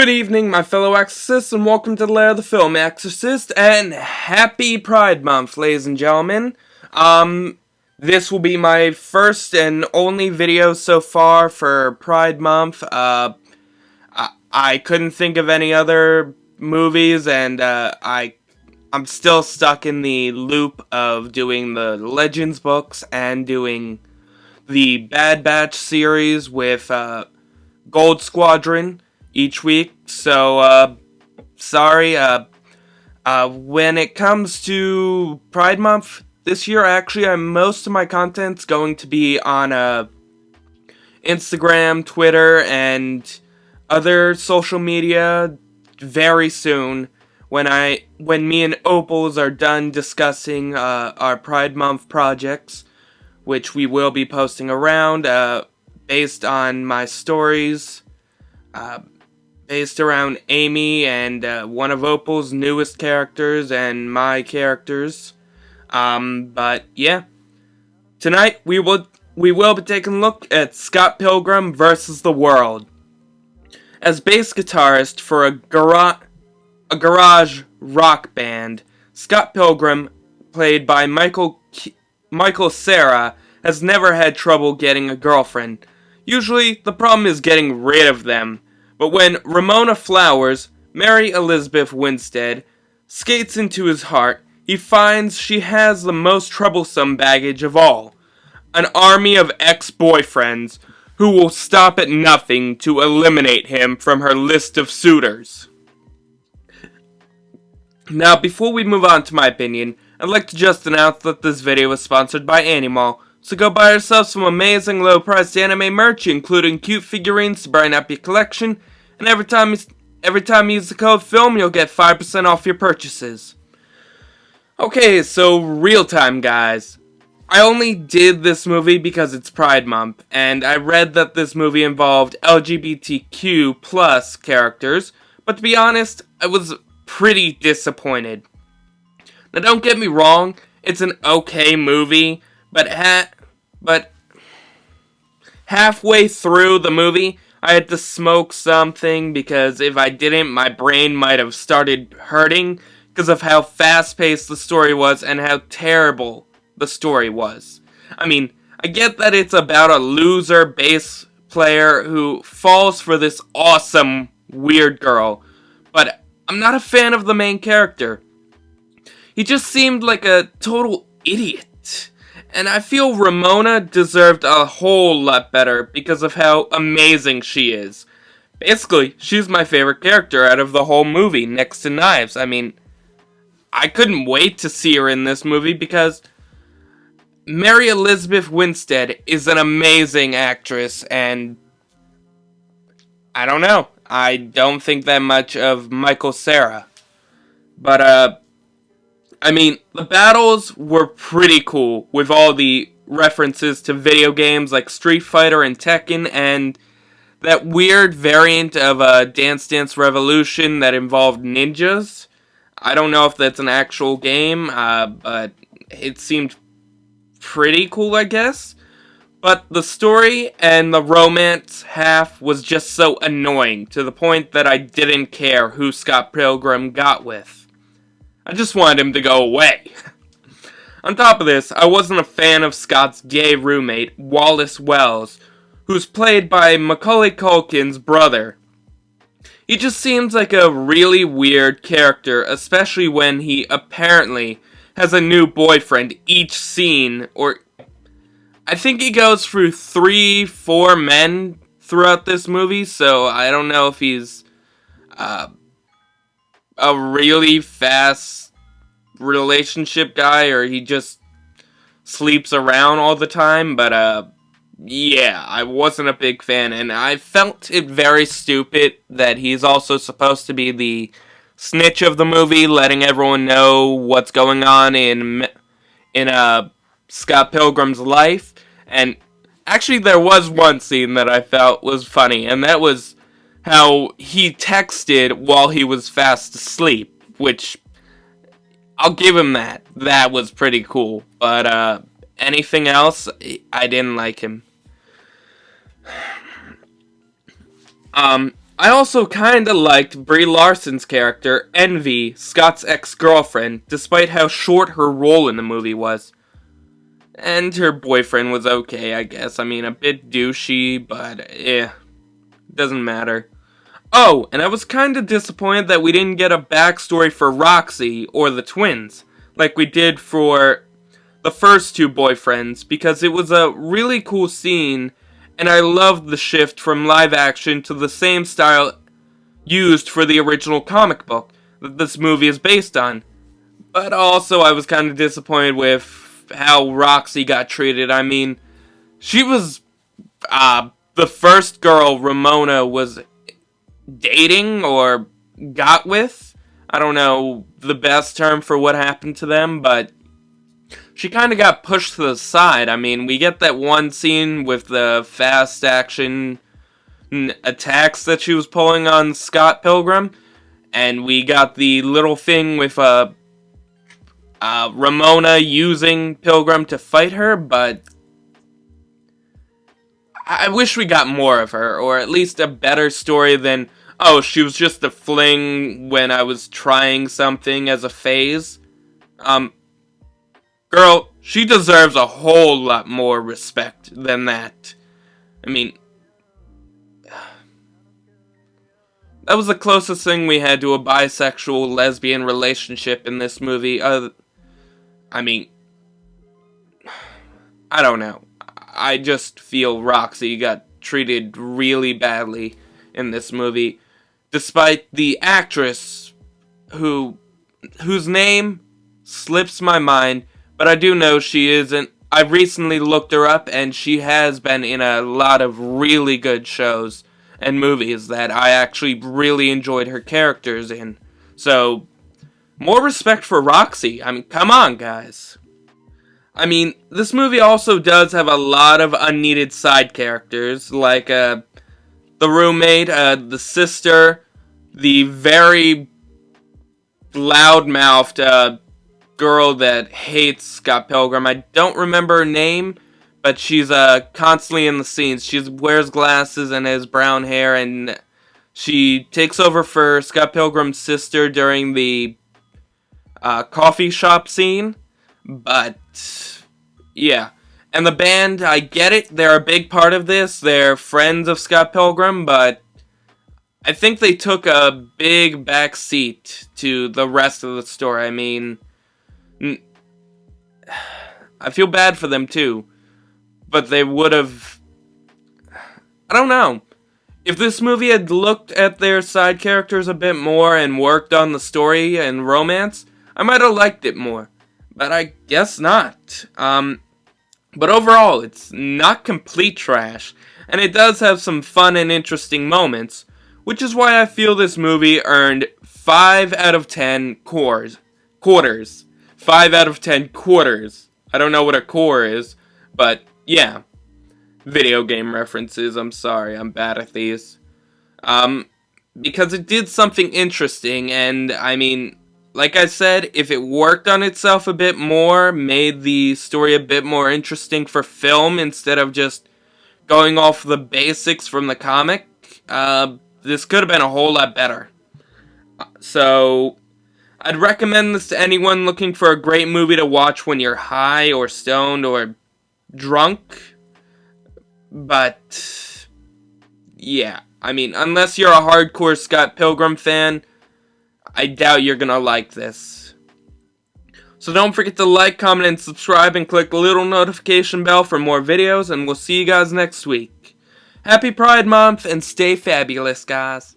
Good evening, my fellow exorcists, and welcome to the Lair of the Film Exorcist, and happy Pride Month, ladies and gentlemen. This will be my first and only video so far for Pride Month. I couldn't think of any other movies, and I'm still stuck in the loop of doing the Legends books and doing the Bad Batch series with Gold Squadron each week, so sorry. When it comes to Pride Month this year, actually, most of my content's going to be on Instagram, Twitter, and other social media very soon. When me and Opals are done discussing our Pride Month projects, which we will be posting around based on my stories. Based around Amy and one of Opal's newest characters and my characters. But yeah, tonight we will be taking a look at Scott Pilgrim versus the World. As bass guitarist for a garage rock band, Scott Pilgrim, played by Michael Cera, has never had trouble getting a girlfriend. Usually, the problem is getting rid of them. But when Ramona Flowers, Mary Elizabeth Winstead, skates into his heart, he finds she has the most troublesome baggage of all. An army of ex-boyfriends who will stop at nothing to eliminate him from her list of suitors. Now, before we move on to my opinion, I'd like to just announce that this video is sponsored by Animal. So go buy yourself some amazing low-priced anime merch, including cute figurines to brighten up your collection, and every time you use the code FILM, you'll get 5% off your purchases. Okay, so real time, guys. I only did this movie because it's Pride Month, and I read that this movie involved LGBTQ+ characters, but to be honest, I was pretty disappointed. Now don't get me wrong, it's an okay movie, but halfway through the movie, I had to smoke something because if I didn't, my brain might have started hurting because of how fast-paced the story was and how terrible the story was. I mean, I get that it's about a loser bass player who falls for this awesome, weird girl, but I'm not a fan of the main character. He just seemed like a total idiot. And I feel Ramona deserved a whole lot better because of how amazing she is. Basically, she's my favorite character out of the whole movie, next to Knives. I mean, I couldn't wait to see her in this movie because Mary Elizabeth Winstead is an amazing actress, and I don't know. I don't think that much of Michael Cera. But, I mean, the battles were pretty cool, with all the references to video games like Street Fighter and Tekken, and that weird variant of Dance Dance Revolution that involved ninjas. I don't know if that's an actual game, but it seemed pretty cool, I guess. But the story and the romance half was just so annoying, to the point that I didn't care who Scott Pilgrim got with. I just wanted him to go away. On top of this, I wasn't a fan of Scott's gay roommate, Wallace Wells, who's played by Macaulay Culkin's brother. He just seems like a really weird character, especially when he apparently has a new boyfriend each scene, or I think he goes through 3-4 men throughout this movie, so I don't know if he's a really fast relationship guy or he just sleeps around all the time, but yeah, I wasn't a big fan, and I felt it very stupid that he's also supposed to be the snitch of the movie, letting everyone know what's going on in Scott Pilgrim's life. And actually there was one scene that I felt was funny, and that was how he texted while he was fast asleep, which I'll give him that. That was pretty cool. But anything else, I didn't like him. I also kinda liked Brie Larson's character, Envy, Scott's ex-girlfriend, despite how short her role in the movie was. And her boyfriend was okay, I guess. I mean, a bit douchey, but doesn't matter. Oh, and I was kinda disappointed that we didn't get a backstory for Roxy or the twins, like we did for the first two boyfriends, because it was a really cool scene, and I loved the shift from live action to the same style used for the original comic book that this movie is based on. But also, I was kind of disappointed with how Roxy got treated. I mean, she was the first girl Ramona was dating or got with. I don't know the best term for what happened to them, but she kind of got pushed to the side. I mean, we get that one scene with the fast action attacks that she was pulling on Scott Pilgrim, and we got the little thing with Ramona using Pilgrim to fight her, but I wish we got more of her, or at least a better story than, oh, she was just a fling when I was trying something as a phase. Girl, she deserves a whole lot more respect than that. I mean, that was the closest thing we had to a bisexual lesbian relationship in this movie. I mean, I don't know. I just feel Roxy got treated really badly in this movie, despite the actress whose name slips my mind, but I do know she isn't. I recently looked her up, and she has been in a lot of really good shows and movies that I actually really enjoyed her characters in. So, more respect for Roxy. I mean, come on, guys. I mean, this movie also does have a lot of unneeded side characters, like the roommate, the sister, the very loud-mouthed girl that hates Scott Pilgrim. I don't remember her name, but she's constantly in the scenes. She wears glasses and has brown hair, and she takes over for Scott Pilgrim's sister during the coffee shop scene. But yeah, and the band, I get it, they're a big part of this. They're friends of Scott Pilgrim, but I think they took a big back seat to the rest of the story. I mean, I feel bad for them too, but they would have, I don't know. If this movie had looked at their side characters a bit more and worked on the story and romance, I might have liked it more. But I guess not. But overall, it's not complete trash, and it does have some fun and interesting moments, which is why I feel this movie earned 5 out of 10 quarters. 5 out of 10 quarters. I don't know what a core is, but yeah. Video game references, I'm sorry, I'm bad at these. Because it did something interesting, and I mean, like I said, if it worked on itself a bit more, made the story a bit more interesting for film instead of just going off the basics from the comic, this could have been a whole lot better. So, I'd recommend this to anyone looking for a great movie to watch when you're high or stoned or drunk. But, yeah, I mean, unless you're a hardcore Scott Pilgrim fan, I doubt you're gonna like this. So don't forget to like, comment, and subscribe, and click the little notification bell for more videos, and we'll see you guys next week. Happy Pride Month, and stay fabulous, guys.